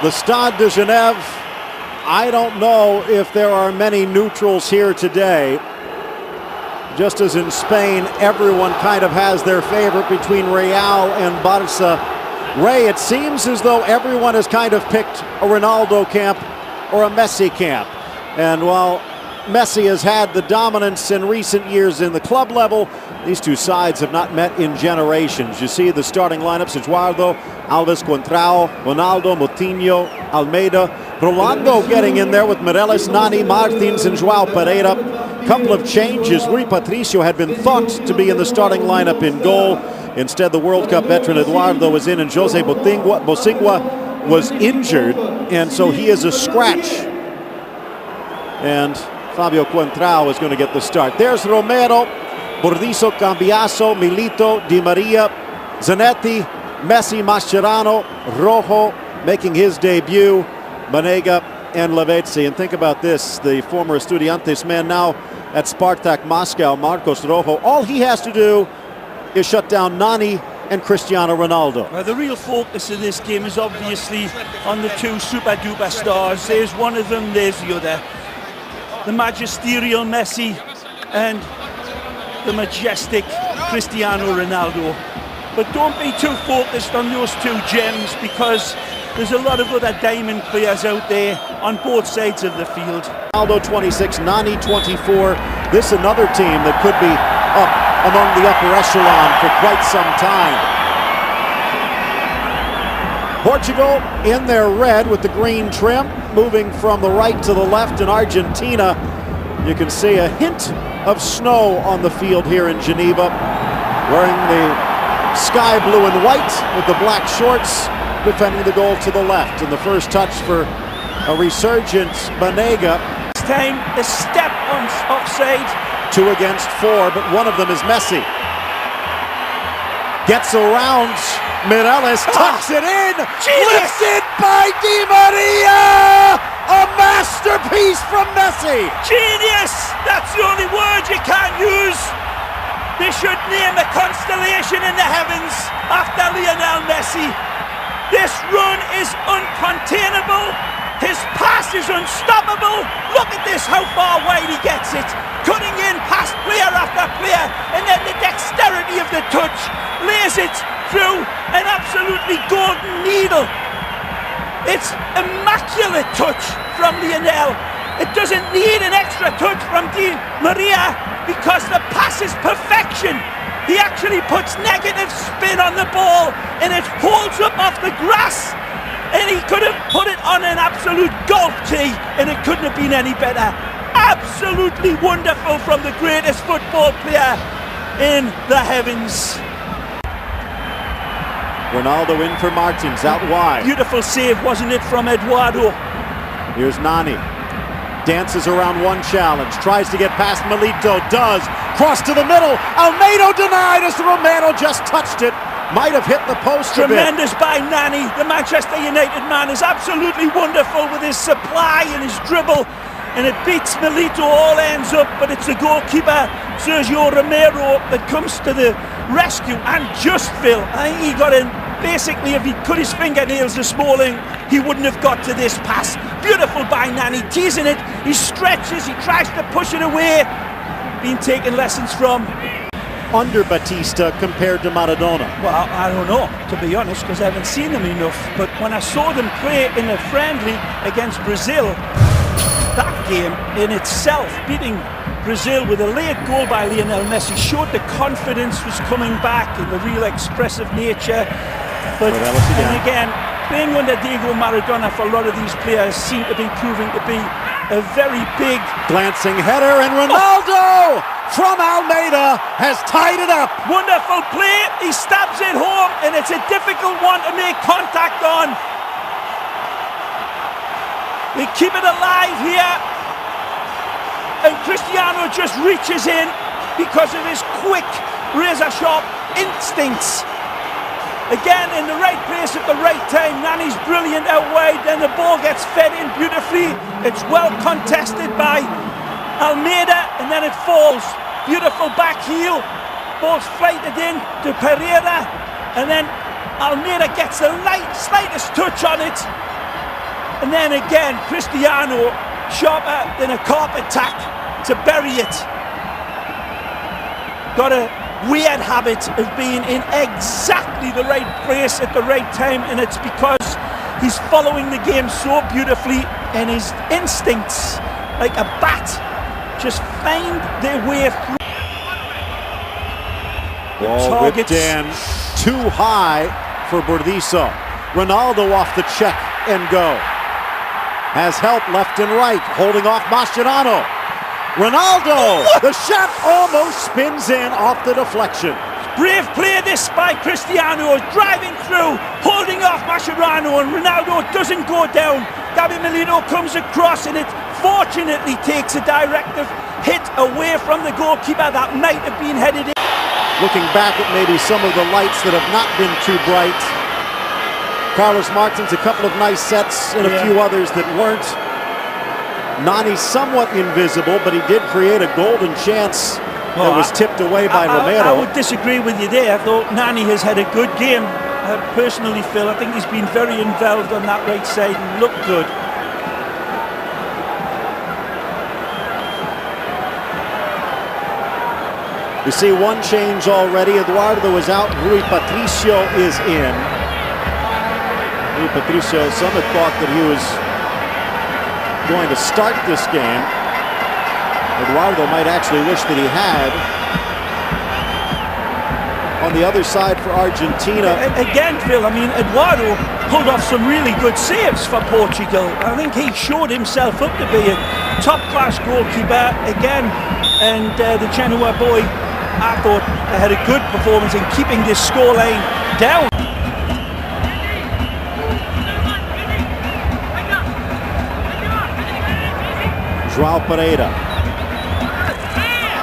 The Stade de Genève, I don't know if there are many neutrals here today. Just as in Spain, everyone kind of has their favorite between Real and Barca. Ray, it seems as though everyone has kind of picked a Ronaldo camp or a Messi camp. And while Messi has had the dominance in recent years in the club level, these two sides have not met in generations. You see the starting lineups: Eduardo, Alves, Contrao, Ronaldo, Moutinho, Almeida. Rolando getting in there with Meireles, Nani, Martins, and Joao Pereira. Couple of changes. Rui Patricio had been thought to be in the starting lineup in goal. Instead, the World Cup veteran Eduardo was in, and Jose Bosingwa was injured, and so he is a scratch. And Fabio Contrao is going to get the start. There's Romero, Burdizo, Cambiaso, Milito, Di Maria, Zanetti, Messi, Mascherano, Rojo making his debut, Banega and Lavezzi. And think about this, the former Estudiantes man now at Spartak Moscow, Marcos Rojo. All he has to do is shut down Nani and Cristiano Ronaldo. Well, the real focus of this game is obviously on the two super-duper stars. There's one of them, there's the other. The magisterial Messi and the majestic Cristiano Ronaldo. But don't be too focused on those two gems, because there's a lot of other diamond players out there on both sides of the field. Ronaldo 26, Nani 24. This another team that could be up among the upper echelon for quite some time. Portugal in their red with the green trim, moving from the right to the left. In Argentina, you can see a hint of snow on the field here in Geneva, wearing the sky blue and white with the black shorts, defending the goal to the left. And the first touch for a resurgent Banega. This time a step on offside. 2 against 4, but one of them is Messi. Gets around Meireles, tucks it in, lifted by Di Maria! A masterpiece from Messi! Genius! That's the only word you can't use. They should name a constellation in the heavens after Lionel Messi. This run is uncontainable. His pass is unstoppable. Look at this, how far wide he gets it. Cutting in past player after player, and then the dexterity of the touch lays it through an absolutely golden needle. It's immaculate touch from Lionel. It doesn't need an extra touch from Di Maria, because the pass is perfection. He actually puts negative spin on the ball, and it holds up off the grass. And he could have put it on an absolute golf tee, and it couldn't have been any better. Absolutely wonderful from the greatest football player in the heavens. Ronaldo in for Martins, out wide. Beautiful save, wasn't it, from Eduardo? Here's Nani. Dances around one challenge, tries to get past Milito, does. Cross to the middle, Almeida denied as Romero just touched it. Might have hit the post a bit. Tremendous by Nani. The Manchester United man is absolutely wonderful with his supply and his dribble. And it beats Milito, all ends up, but it's the goalkeeper, Sergio Romero, that comes to the rescue. And just Phil, I think he got in. Basically, if he cut his fingernails this morning, he wouldn't have got to this pass. Beautiful by Nani, teasing it. He stretches, he tries to push it away. Been taking lessons from. Under Batista compared to Maradona? Well, I don't know, to be honest, because I haven't seen them enough. But when I saw them play in a friendly against Brazil, that game in itself, beating Brazil with a late goal by Lionel Messi, showed the confidence was coming back and the real expressive nature. But and again, playing under Diego Maradona for a lot of these players seem to be proving to be a very big... Glancing header, and Ronaldo from Almeida has tied it up. Wonderful play, he stabs it home, and it's a difficult one to make contact on. They keep it alive here, and Cristiano just reaches in because of his quick, razor-sharp instincts. Again, in the right place at the right time. Nani's brilliant out wide, then the ball gets fed in beautifully. It's well contested by Almeida, and then it falls. Beautiful back heel. Ball's flighted in to Pereira, and then Almeida gets the slightest touch on it. And then again, Cristiano, sharper than a carpet tack to bury it. Got a weird habit of being in exactly the right place at the right time, and it's because he's following the game so beautifully, and his instincts, like a bat, just find their way through. Ball whipped in too high for Burdizo. Ronaldo off the check and go. Has help left and right, holding off Mascherano. Ronaldo! The shot almost spins in off the deflection. Brave play this by Cristiano, driving through, holding off Mascherano, and Ronaldo doesn't go down. Gabby Milito comes across, and it fortunately takes a directive hit away from the goalkeeper that might have been headed in. Looking back at maybe some of the lights that have not been too bright. Carlos Martins, a couple of nice sets and a few others that weren't. Nani somewhat invisible, but he did create a golden chance that was tipped away by Romero. I would disagree with you there. I thought Nani has had a good game. Personally, Phil, I think he's been very involved on that right side and looked good. We see one change already. Eduardo is out. Rui Patricio is in. Rui Patricio, some had thought that he was going to start this game. Eduardo might actually wish that he had. On the other side for Argentina. Again, Phil, I mean, Eduardo pulled off some really good saves for Portugal. I think he showed himself up to be a top-class goalkeeper again. And the Genoa boy, I thought, had a good performance in keeping this scoreline down. João Pereira.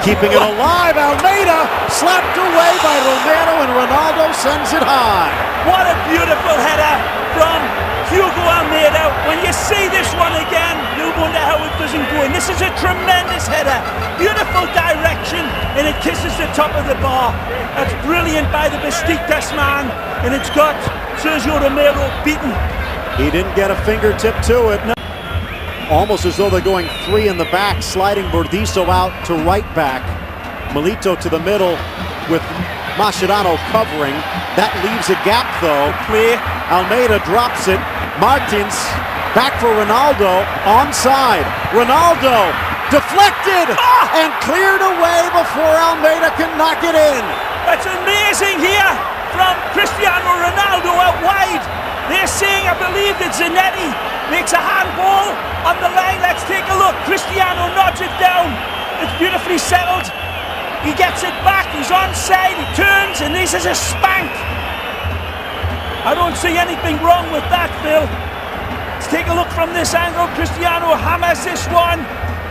Keeping it alive, Almeida slapped away by Romero, and Ronaldo sends it high. What a beautiful header from Hugo Almeida. When you see this one again, you'll wonder how it doesn't go in. This is a tremendous header. Beautiful direction, and it kisses the top of the bar. That's brilliant by the Besiktas man, and it's got Sergio Romero beaten. He didn't get a fingertip to it. No. Almost as though they're going three in the back, sliding Burdizo out to right back. Milito to the middle with Mascherano covering. That leaves a gap though. Play. Almeida drops it. Martins back for Ronaldo. Onside. Ronaldo deflected and cleared away before Almeida can knock it in. That's amazing here from Cristiano Ronaldo out wide. They're saying, I believe, that Zanetti makes a handball on the line. Let's take a look. Cristiano nods it down. It's beautifully settled. He gets it back. He's onside. He turns, and this is a spank. I don't see anything wrong with that, Phil. Let's take a look from this angle. Cristiano hammers this one.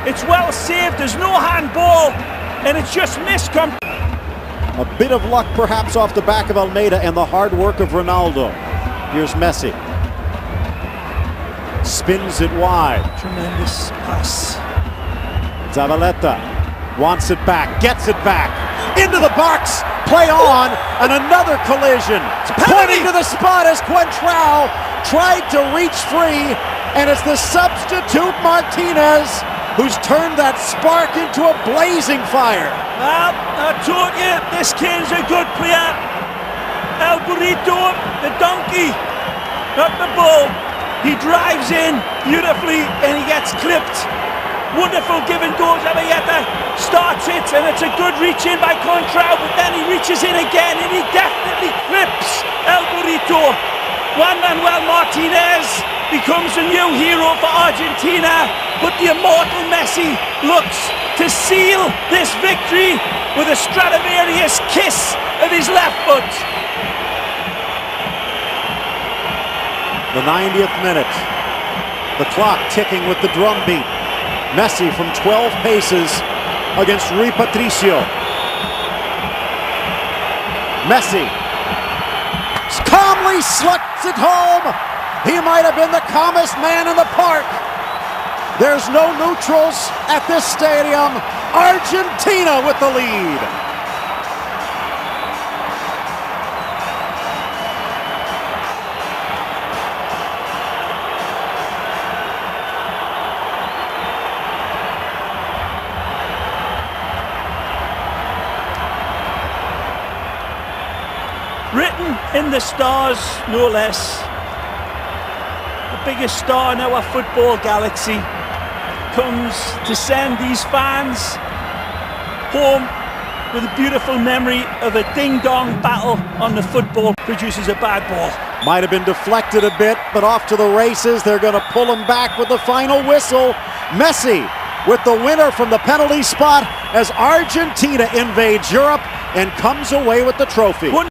It's well saved. There's no handball, and it's just missed. A bit of luck perhaps off the back of Almeida and the hard work of Ronaldo. Here's Messi. Spins it wide. Tremendous pass. Zavaleta wants it back, gets it back. Into the box, play on, and another collision. Pointing to the spot as Quentrao tried to reach free, and it's the substitute Martinez who's turned that spark into a blazing fire. Well, I told you, this kid's a good player. El Burrito, the donkey, not the bull. He drives in beautifully and he gets clipped. Wonderful give and go. Zabaleta starts it, and it's a good reach in by Contrao, but then he reaches in again and he definitely clips El Burrito. Juan Manuel Martinez becomes a new hero for Argentina, but the immortal Messi looks to seal this victory with a Stradivarius kiss of his left foot. The 90th minute. The clock ticking with the drum beat. Messi from 12 paces against Rui Patricio. Messi calmly slugs it home. He might have been the calmest man in the park. There's no neutrals at this stadium. Argentina with the lead. in the stars, no less. The biggest star in our football galaxy comes to send these fans home with a beautiful memory of a ding-dong battle on the football. Produces a bad ball. Might have been deflected a bit, but off to the races. They're going to pull him back with the final whistle. Messi with the winner from the penalty spot as Argentina invades Europe and comes away with the trophy.